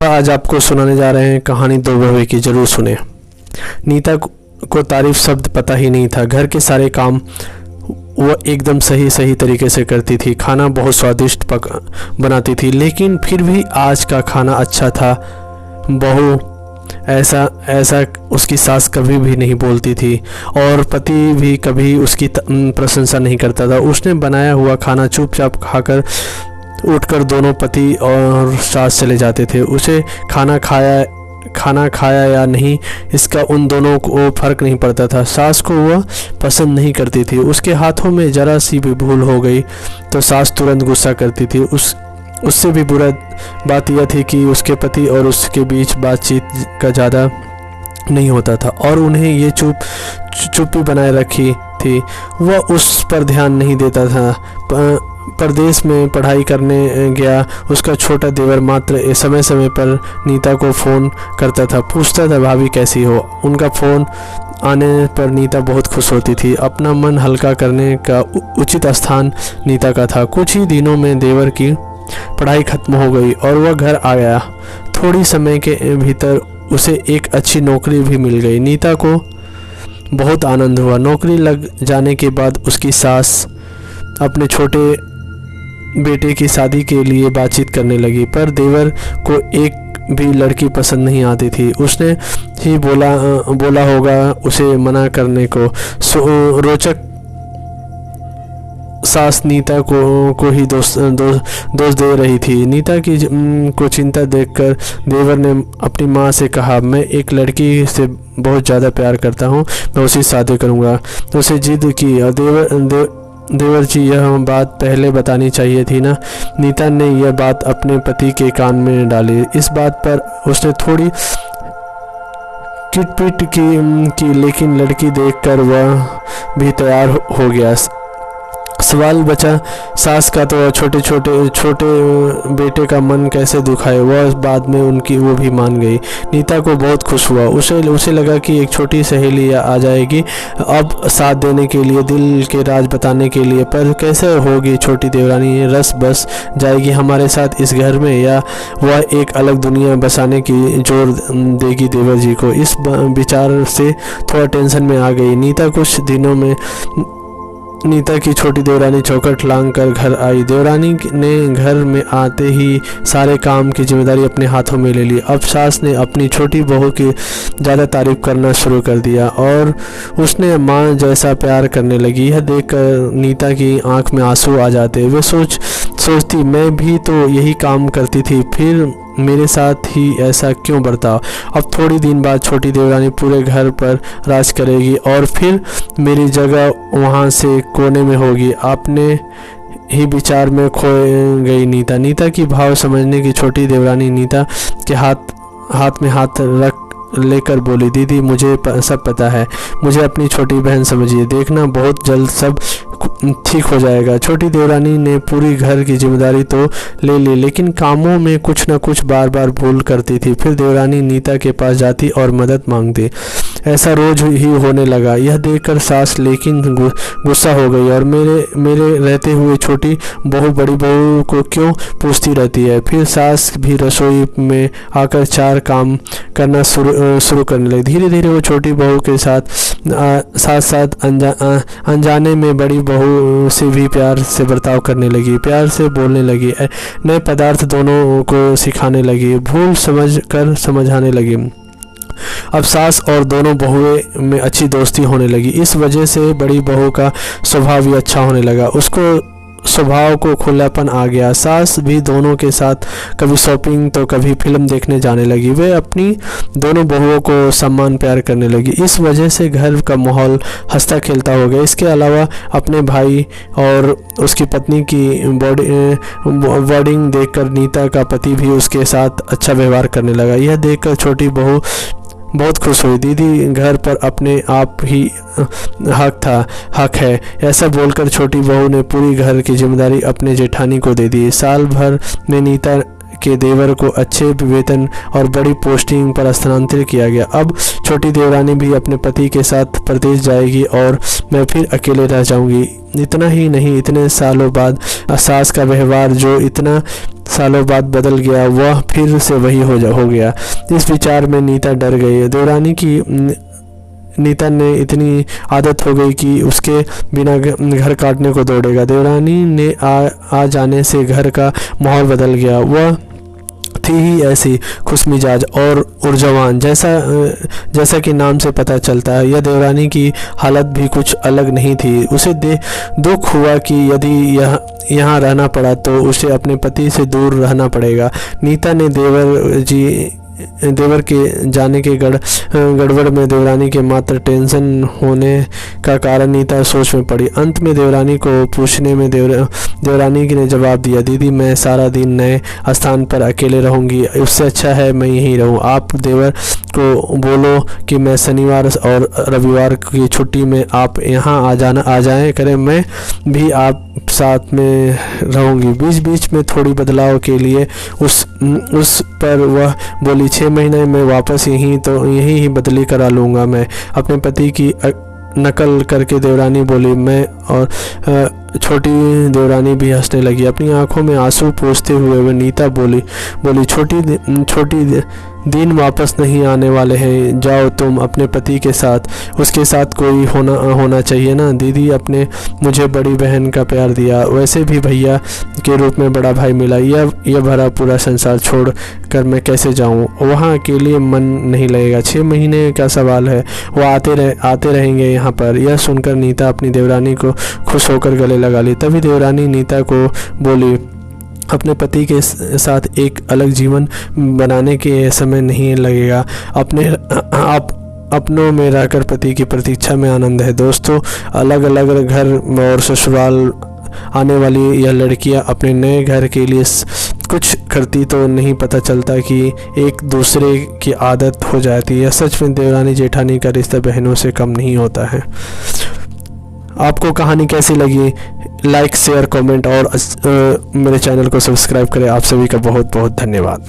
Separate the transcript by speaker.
Speaker 1: आज आपको सुनाने जा रहे हैं कहानी दो बहुए की, जरूर सुने। नीता को तारीफ शब्द पता ही नहीं था। घर के सारे काम वह एकदम सही तरीके से करती थी। खाना बहुत स्वादिष्ट बनाती थी, लेकिन फिर भी आज का खाना अच्छा था। बहू ऐसा उसकी सास कभी भी नहीं बोलती थी और पति भी कभी उसकी प्रशंसा नहीं करता था। उसने बनाया हुआ खाना चुपचाप खाकर उठकर दोनों पति और सास चले जाते थे। उसे खाना खाया या नहीं इसका उन दोनों को फर्क नहीं पड़ता था। सास को वह पसंद नहीं करती थी। उसके हाथों में जरा सी भी भूल हो गई तो सास तुरंत गुस्सा करती थी। उससे भी बुरा बात यह थी कि उसके पति और उसके बीच बातचीत का ज़्यादा नहीं होता था और उन्हें ये चुप्पी बनाए रखी थी। वह उस पर ध्यान नहीं देता था। परदेश में पढ़ाई करने गया उसका छोटा देवर मात्र समय समय पर नीता को फ़ोन करता था, पूछता था भाभी कैसी हो। उनका फ़ोन आने पर नीता बहुत खुश होती थी। अपना मन हल्का करने का उचित स्थान नीता का था। कुछ ही दिनों में देवर की पढ़ाई खत्म हो गई और वह घर आ गया। थोड़ी समय के भीतर उसे एक अच्छी नौकरी भी मिल गई। नीता को बहुत आनंद हुआ। नौकरी लग जाने के बाद उसकी सास अपने छोटे बेटे की शादी के लिए बातचीत करने लगी, पर देवर को एक भी लड़की पसंद नहीं आती थी। उसने ही बोला होगा उसे मना करने को। रोचक सास नीता को ही दोष दे रही थी। नीता की को चिंता देखकर देवर ने अपनी माँ से कहा, मैं एक लड़की से बहुत ज़्यादा प्यार करता हूँ, मैं उसी से शादी करूँगा। तो उसे जिद की। देवर जी यह बात पहले बतानी चाहिए थी ना। नीता ने यह बात अपने पति के कान में डाली। इस बात पर उसने थोड़ी किटपिट की, लेकिन लड़की देखकर वह भी तैयार हो गया। सवाल बचा सास का तो छोटे बेटे का मन कैसे दुखाए। वह बाद में वो भी मान गई। नीता को बहुत खुश हुआ। उसे लगा कि एक छोटी सहेली आ जाएगी अब साथ देने के लिए, दिल के राज बताने के लिए। पर कैसे होगी छोटी देवरानी, रस बस जाएगी हमारे साथ इस घर में, या वह एक अलग दुनिया बसाने की जोर देगी देवर जी को। इस विचार से थोड़ा टेंशन में आ गई नीता। कुछ दिनों में नीता की छोटी देवरानी चौखट लांग कर घर आई। देवरानी ने घर में आते ही सारे काम की जिम्मेदारी अपने हाथों में ले ली। अब सास ने अपनी छोटी बहू की ज़्यादा तारीफ करना शुरू कर दिया और उसने माँ जैसा प्यार करने लगी। यह देखकर नीता की आंख में आंसू आ जाते। वे सोचती मैं भी तो यही काम करती थी, फिर मेरे साथ ही ऐसा क्यों बर्ताव। अब थोड़ी दिन बाद छोटी देवरानी पूरे घर पर राज करेगी और फिर मेरी जगह वहाँ से कोने में होगी। अपने ही विचार में खो गई नीता की भाव समझने की छोटी देवरानी नीता के हाथ में हाथ रख लेकर बोली, दीदी मुझे सब पता है, मुझे अपनी छोटी बहन समझिए, देखना बहुत जल्द सब ठीक हो जाएगा। छोटी देवरानी ने पूरी घर की जिम्मेदारी तो ले ली, लेकिन कामों में कुछ न कुछ बार भूल करती थी। फिर देवरानी नीता के पास जाती और मदद मांगती। ऐसा रोज ही होने लगा। यह देखकर सास लेकिन गुस्सा हो गई और मेरे रहते हुए छोटी बहू बड़ी बहू को क्यों पूछती रहती है। फिर सास भी रसोई में आकर चार काम करना शुरू करने लगी। धीरे धीरे वो छोटी बहू के साथ अनजाने में बड़ी बहू से भी प्यार से बर्ताव करने लगी, प्यार से बोलने लगी, नए पदार्थ दोनों को सिखाने लगी, भूल समझाने लगी। अब सास और दोनों बहुएं में अच्छी दोस्ती होने लगी। इस वजह से बड़ी बहू का स्वभाव भी अच्छा होने लगा। उसको स्वभाव को खुलापन आ गया। सास भी दोनों के साथ कभी शॉपिंग तो कभी फिल्म देखने जाने लगी। वे अपनी दोनों बहुओं को सम्मान प्यार करने लगी। इस वजह से घर का माहौल हंसता खेलता हो गया। इसके अलावा अपने भाई और उसकी पत्नी की बॉन्डिंग देखकर नीता का पति भी उसके साथ अच्छा व्यवहार करने लगा। यह देखकर छोटी बहू बहुत खुश हुई। दीदी घर पर अपने आप ही हक है, ऐसा बोलकर छोटी बहू ने पूरी घर की जिम्मेदारी अपने जेठानी को दे दी। साल भर में नीता के देवर को अच्छे वेतन और बड़ी पोस्टिंग पर स्थानांतरित किया गया। अब छोटी देवरानी भी अपने पति के साथ प्रदेश जाएगी और मैं फिर अकेले रह जाऊंगी। इतना ही नहीं, इतने सालों बाद सास का व्यवहार जो इतना सालों बाद बदल गया वह फिर से वही हो गया। इस विचार में नीता डर गई। देवरानी की नीता ने इतनी आदत हो गई कि उसके बिना घर काटने को दौड़ेगा। देवरानी ने आ जाने से घर का माहौल बदल गया। वह थी ही ऐसी खुशमिजाज और ऊर्जावान, जैसा कि नाम से पता चलता है। यह देवरानी की हालत भी कुछ अलग नहीं थी। उसे दुख हुआ कि यदि यहाँ रहना पड़ा तो उसे अपने पति से दूर रहना पड़ेगा। नीता ने देवर के जाने के गड़बड़ में देवरानी के मात्र टेंशन होने का कारण नीता सोच में पड़ी। अंत में देवरानी को पूछने में देवरानी ने जवाब दिया, दीदी मैं सारा दिन नए स्थान पर अकेले रहूंगी, उससे अच्छा है मैं यहीं रहूं। आप देवर को बोलो कि मैं शनिवार और रविवार की छुट्टी में आप यहाँ आ जाएं करें, मैं भी आप साथ में रहूंगी। बीच बीच में थोड़ी बदलाव के लिए उस पर वह बोली, 6 महीने में वापस यहीं ही बदली करा लूँगा मैं। अपने पति की नकल करके देवरानी बोली। मैं और छोटी देवरानी भी हंसने लगी। अपनी आंखों में आंसू पोंछते हुए वह नीता बोली छोटी दिन वापस नहीं आने वाले हैं, जाओ तुम अपने पति के साथ, उसके साथ कोई होना चाहिए ना। दीदी अपने मुझे बड़ी बहन का प्यार दिया, वैसे भी भैया के रूप में बड़ा भाई मिला। यह भरा पूरा संसार छोड़ कर मैं कैसे जाऊं? वहाँ अकेले मन नहीं लगेगा। 6 महीने का सवाल है, वो आते रहेंगे यहाँ पर। यह सुनकर नीता अपनी देवरानी को खुश होकर गले लगा ली। तभी देवरानी नीता को बोली, अपने पति के साथ एक अलग जीवन बनाने के समय नहीं लगेगा। अपनों में रहकर पति की प्रतीक्षा में आनंद है। दोस्तों, अलग अलग घर और ससुराल आने वाली यह लड़कियां अपने नए घर के लिए कुछ करती तो नहीं पता चलता कि एक दूसरे की आदत हो जाती है। सच में देवरानी जेठानी का रिश्ता बहनों से कम नहीं होता है। आपको कहानी कैसी लगी? लाइक, शेयर, कमेंट और मेरे चैनल को सब्सक्राइब करें। आप सभी का बहुत बहुत धन्यवाद।